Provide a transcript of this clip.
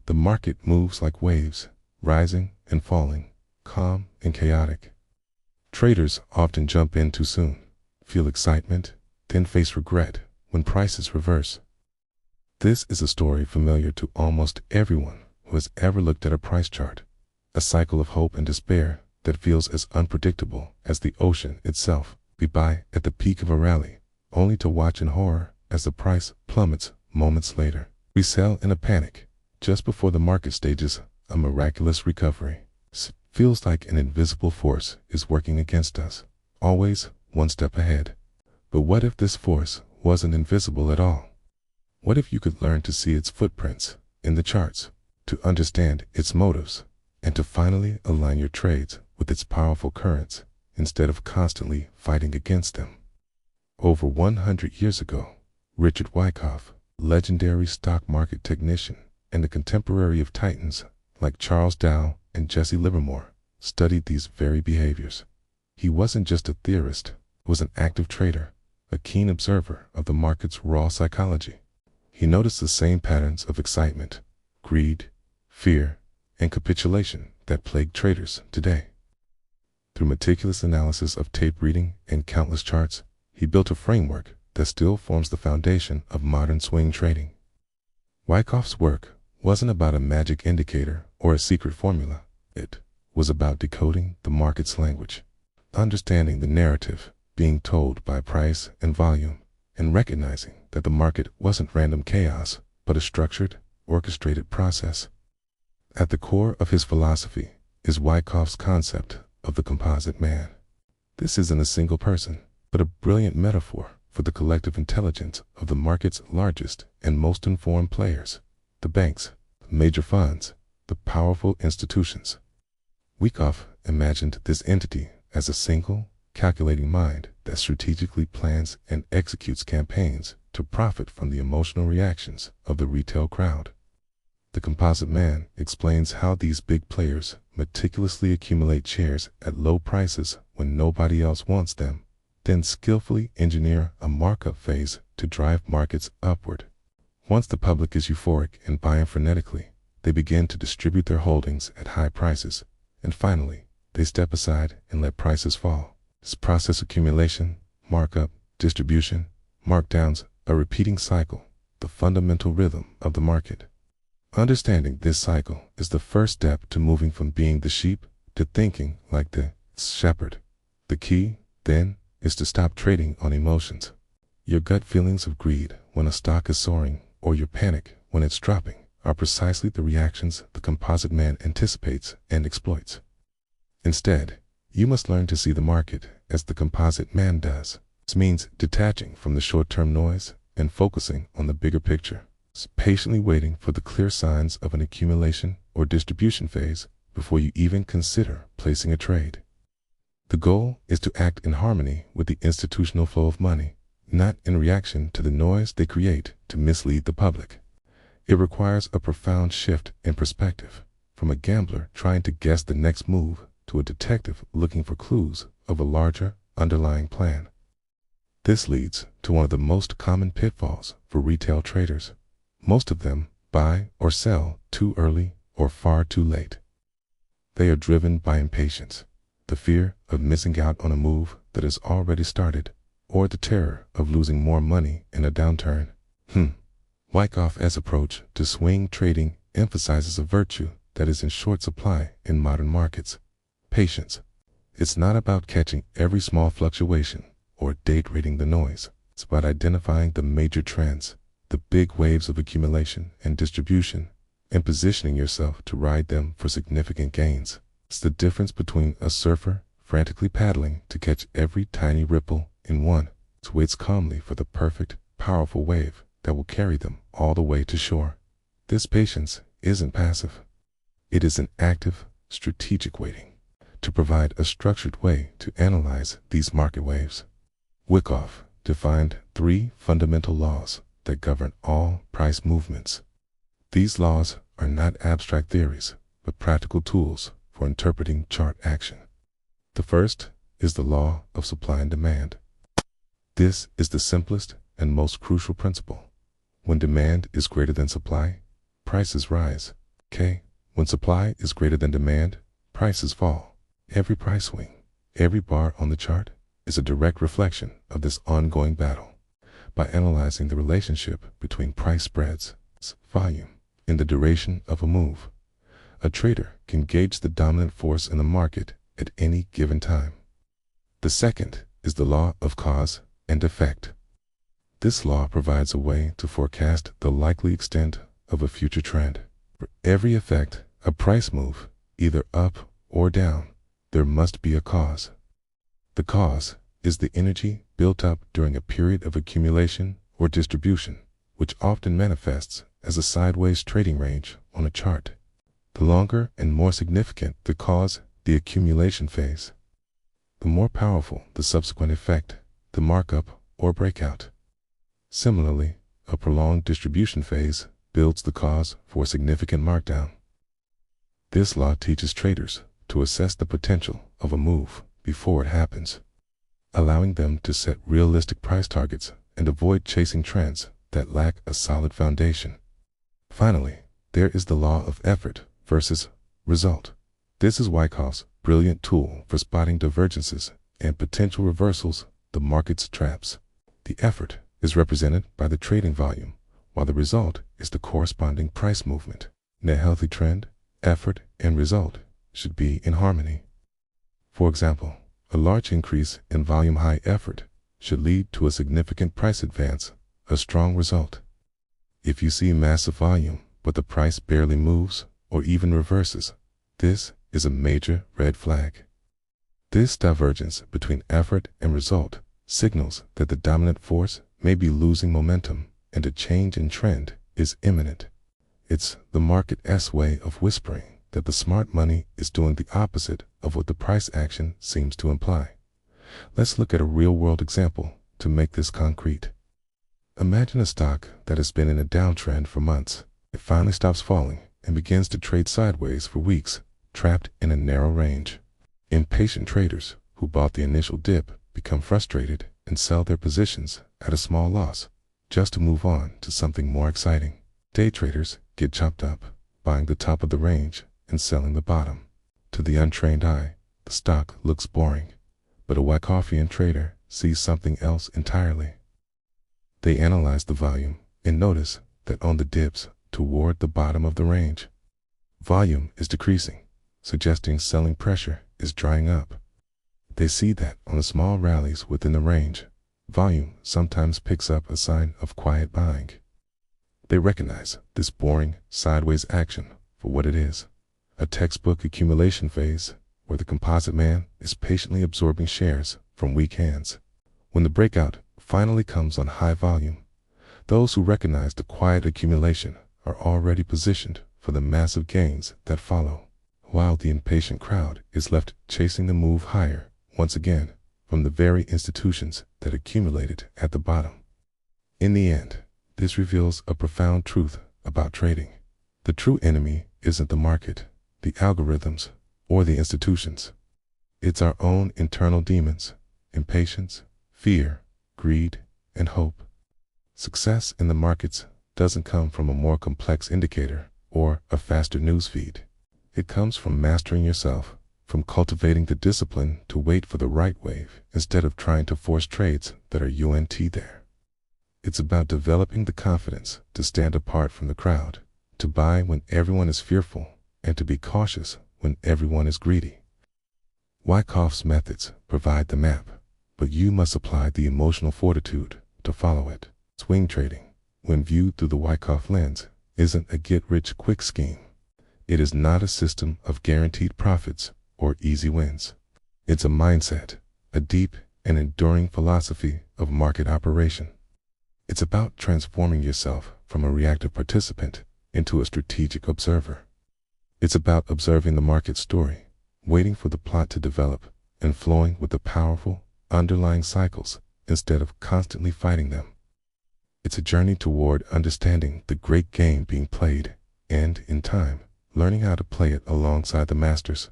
The market moves like waves, rising and falling, calm and chaotic. Traders often jump in too soon, feel excitement, then face regret when prices reverse. This is a story familiar to almost everyone who has ever looked at a price chart, a cycle of hope and despair that feels as unpredictable as the ocean itself. We buy at the peak of a rally, only to watch in horror as the price plummets moments later. We sell in a panic, just before the market stages a miraculous recovery. It feels like an invisible force is working against us, always one step ahead. But what if this force wasn't invisible at all? What if you could learn to see its footprints in the charts, to understand its motives, and to finally align your trades with its powerful currents instead of constantly fighting against them? Over 100 years ago, Richard Wyckoff, legendary stock market technician and a contemporary of titans like Charles Dow and Jesse Livermore, studied these very behaviors. He wasn't just a theorist, he was an active trader, a keen observer of the market's raw psychology. He noticed the same patterns of excitement, greed, fear, and capitulation that plague traders today. Through meticulous analysis of tape reading and countless charts, he built a framework that still forms the foundation of modern swing trading. Wyckoff's work wasn't about a magic indicator or a secret formula. It was about decoding the market's language, understanding the narrative being told by price and volume, and recognizing that the market wasn't random chaos, but a structured, orchestrated process. At the core of his philosophy is Wyckoff's concept of the composite man. This isn't a single person, but a brilliant metaphor for the collective intelligence of the market's largest and most informed players, the banks, the major funds, the powerful institutions. Wyckoff imagined this entity as a single, calculating mind that strategically plans and executes campaigns to profit from the emotional reactions of the retail crowd. The composite man explains how these big players meticulously accumulate shares at low prices when nobody else wants them, then skillfully engineer a markup phase to drive markets upward. Once the public is euphoric and buying frenetically, they begin to distribute their holdings at high prices, and finally, they step aside and let prices fall. This process: accumulation, markup, distribution, markdowns, a repeating cycle, the fundamental rhythm of the market. Understanding this cycle is the first step to moving from being the sheep to thinking like the shepherd. The key, then, is to stop trading on emotions. Your gut feelings of greed when a stock is soaring, or your panic when it's dropping, are precisely the reactions the composite man anticipates and exploits. Instead, you must learn to see the market as the composite man does. This means detaching from the short-term noise and focusing on the bigger picture, patiently waiting for the clear signs of an accumulation or distribution phase before you even consider placing a trade. The goal is to act in harmony with the institutional flow of money, not in reaction to the noise they create to mislead the public. It requires a profound shift in perspective, from a gambler trying to guess the next move to a detective looking for clues of a larger underlying plan. This leads to one of the most common pitfalls for retail traders. Most of them buy or sell too early or far too late. They are driven by impatience, the fear of missing out on a move that has already started, or the terror of losing more money in a downturn. Wyckoff's approach to swing trading emphasizes a virtue that is in short supply in modern markets: patience. It's not about catching every small fluctuation or day trading the noise. It's about identifying the major trends, the big waves of accumulation and distribution, and positioning yourself to ride them for significant gains. It's the difference between a surfer frantically paddling to catch every tiny ripple in one who waits calmly for the perfect, powerful wave that will carry them all the way to shore. This patience isn't passive. It is an active, strategic waiting to provide a structured way to analyze these market waves. Wyckoff defined 3 fundamental laws that govern all price movements. These laws are not abstract theories, but practical tools for interpreting chart action. The first is the law of supply and demand. This is the simplest and most crucial principle. When demand is greater than supply, prices rise. K. When supply is greater than demand, prices fall. Every price swing, every bar on the chart is a direct reflection of this ongoing battle. By analyzing the relationship between price spreads, volume, and the duration of a move, a trader can gauge the dominant force in the market at any given time. The second is the law of cause and effect. This law provides a way to forecast the likely extent of a future trend. For every effect, a price move, either up or down, there must be a cause. The cause is the energy built up during a period of accumulation or distribution, which often manifests as a sideways trading range on a chart. The longer and more significant the cause, the accumulation phase, the more powerful the subsequent effect, the markup or breakout. Similarly, a prolonged distribution phase builds the cause for a significant markdown. This law teaches traders to assess the potential of a move before it happens, allowing them to set realistic price targets and avoid chasing trends that lack a solid foundation. Finally, there is the law of effort versus result. This is Wyckoff's brilliant tool for spotting divergences and potential reversals, the market's traps. The effort is represented by the trading volume, while the result is the corresponding price movement. In a healthy trend, effort and result should be in harmony. For example, a large increase in volume high effort should lead to a significant price advance, a strong result. If you see massive volume, but the price barely moves or even reverses, this is a major red flag. This divergence between effort and result signals that the dominant force may be losing momentum and a change in trend is imminent. It's the market's way of whispering that the smart money is doing the opposite of what the price action seems to imply. Let's look at a real-world example to make this concrete. Imagine a stock that has been in a downtrend for months. It finally stops falling and begins to trade sideways for weeks, trapped in a narrow range. Impatient traders who bought the initial dip become frustrated and sell their positions at a small loss just to move on to something more exciting. Day traders get chopped up, buying the top of the range and selling the bottom. To the untrained eye, the stock looks boring, but a Wyckoff trader sees something else entirely. They analyze the volume and notice that on the dips toward the bottom of the range, volume is decreasing, suggesting selling pressure is drying up. They see that on the small rallies within the range, volume sometimes picks up a sign of quiet buying. They recognize this boring, sideways action for what it is, a textbook accumulation phase where the composite man is patiently absorbing shares from weak hands. When the breakout finally comes on high volume, those who recognize the quiet accumulation are already positioned for the massive gains that follow, while the impatient crowd is left chasing the move higher once again from the very institutions that accumulated at the bottom. In the end, this reveals a profound truth about trading. The true enemy isn't the market, the algorithms, or the institutions. It's our own internal demons: impatience, fear, greed, and hope. Success in the markets doesn't come from a more complex indicator or a faster newsfeed. It comes from mastering yourself, from cultivating the discipline to wait for the right wave instead of trying to force trades that are there. It's about developing the confidence to stand apart from the crowd, to buy when everyone is fearful, and to be cautious when everyone is greedy. Wyckoff's methods provide the map, but you must apply the emotional fortitude to follow it. Swing trading, when viewed through the Wyckoff lens, isn't a get-rich-quick scheme. It is not a system of guaranteed profits or easy wins. It's a mindset, a deep and enduring philosophy of market operation. It's about transforming yourself from a reactive participant into a strategic observer. It's about observing the market story, waiting for the plot to develop, and flowing with the powerful, underlying cycles instead of constantly fighting them. It's a journey toward understanding the great game being played and, in time, learning how to play it alongside the masters.